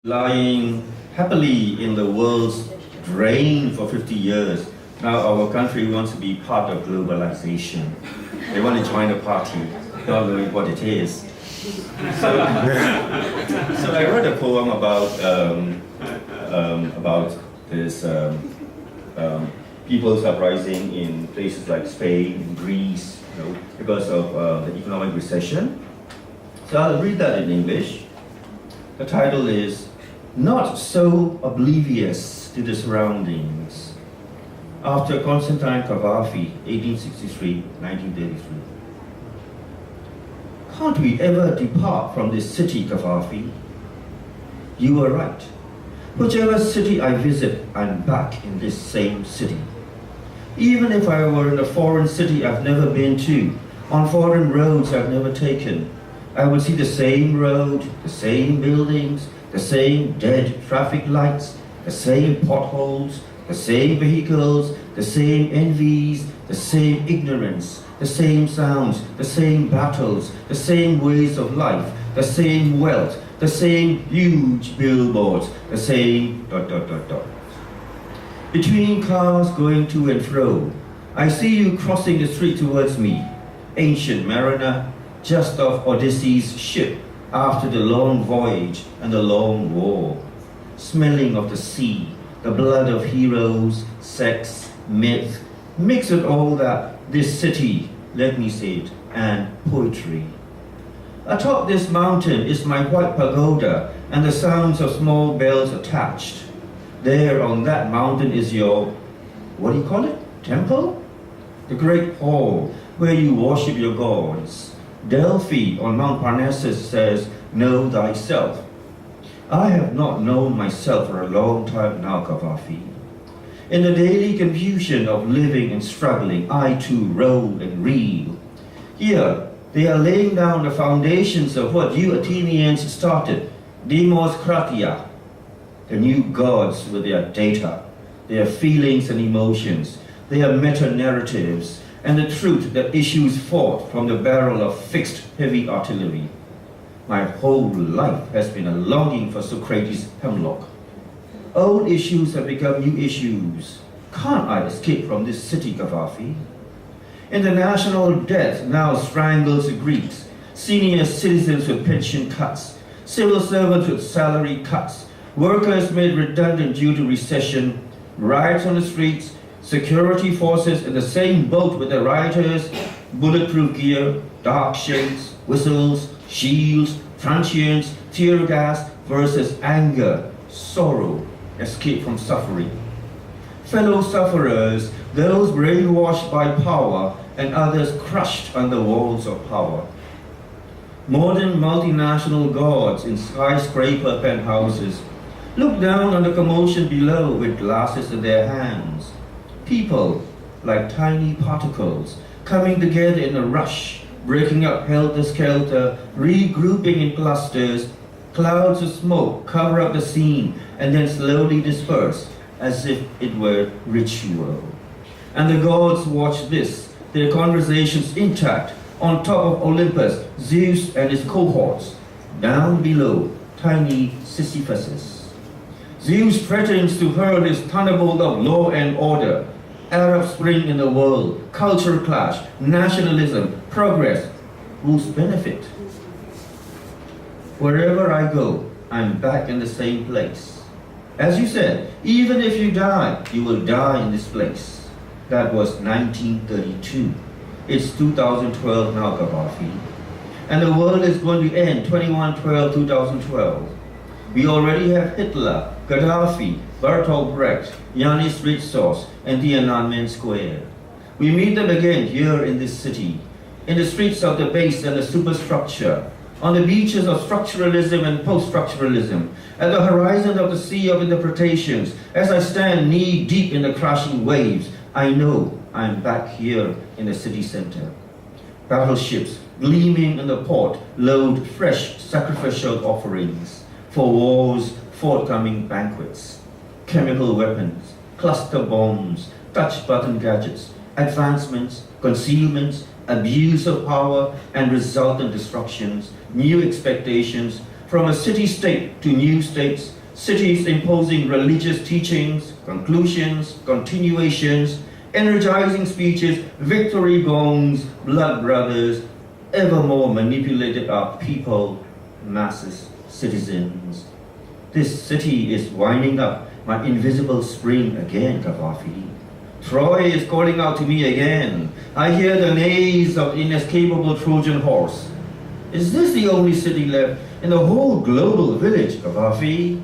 lying happily in the world's drain for 50 years. Now our country wants to be part of globalization. They want to join the party, not knowing what it is. So I wrote a poem about this people's uprising in places like Spain and Greece, because of the economic recession. So I'll read that in English. The title is "Not So Oblivious to the Surroundings." After Constantine Cavafy, 1863-1933. Can't we ever depart from this city, Cavafy? You were right. Whichever city I visit, I'm back in this same city. Even if I were in a foreign city I've never been to, on foreign roads I've never taken, I would see the same road, the same buildings, the same dead traffic lights, the same potholes, the same vehicles, the same envies, the same ignorance, the same sounds, the same battles, the same ways of life, the same wealth, the same huge billboards, the same ... Between cars going to and fro, I see you crossing the street towards me, ancient mariner, just off Odysseus' ship after the long voyage and the long war, smelling of the sea, the blood of heroes, sex, myth, mix with all that, this city, let me say it, and poetry. Atop this mountain is my white pagoda and the sounds of small bells attached. There on that mountain is your, what do you call it, temple? The great hall where you worship your gods. Delphi on Mount Parnassus says, know thyself. I have not known myself for a long time now, Cavafy. In the daily confusion of living and struggling, I too roll and reel. Here, they are laying down the foundations of what you Athenians started, Demos Kratia, the new gods with their data, their feelings and emotions, their meta-narratives, and the truth that issues forth from the barrel of fixed heavy artillery. My whole life has been a longing for Socrates' hemlock. Old issues have become new issues. Can't I escape from this city, Cavafy? International debt now strangles the Greeks, senior citizens with pension cuts, civil servants with salary cuts, workers made redundant due to recession, riots on the streets, security forces in the same boat with the rioters, bulletproof gear, dark shades, whistles, shields, truncheons, tear gas versus anger, sorrow, escape from suffering. Fellow sufferers, those brainwashed by power and others crushed under walls of power. Modern multinational gods in skyscraper penthouses look down on the commotion below with glasses in their hands. People, like tiny particles, coming together in a rush, breaking up helter-skelter, regrouping in clusters, clouds of smoke cover up the scene and then slowly disperse as if it were ritual. And the gods watch this, their conversations intact, on top of Olympus, Zeus and his cohorts, down below, tiny Sisyphuses. Zeus threatens to hurl his thunderbolt of law and order, Arab Spring in the world, culture clash, nationalism, progress, whose benefit? Wherever I go, I'm back in the same place. As you said, even if you die, you will die in this place. That was 1932. It's 2012 now, Cavafy. And the world is going to end 21/12/2012. We already have Hitler, Gaddafi, Bertolt Brecht, Yanis Ritsos, and Tiananmen Square. We meet them again here in this city, in the streets of the base and the superstructure, on the beaches of structuralism and post-structuralism, at the horizon of the sea of interpretations. As I stand knee-deep in the crashing waves, I know I'm back here in the city center. Battleships gleaming in the port load fresh sacrificial offerings for war's forthcoming banquets. Chemical weapons, cluster bombs, touch-button gadgets, advancements, concealments, abuse of power and resultant destructions, new expectations, from a city-state to new states, cities imposing religious teachings, conclusions, continuations, energizing speeches, victory gongs, blood brothers, ever more manipulated our people, masses, citizens. This city is winding up my invisible spring again, Gaddafi. Troy is calling out to me again. I hear the neighs of inescapable Trojan horse. Is this the only city left in the whole global village, Gaddafi?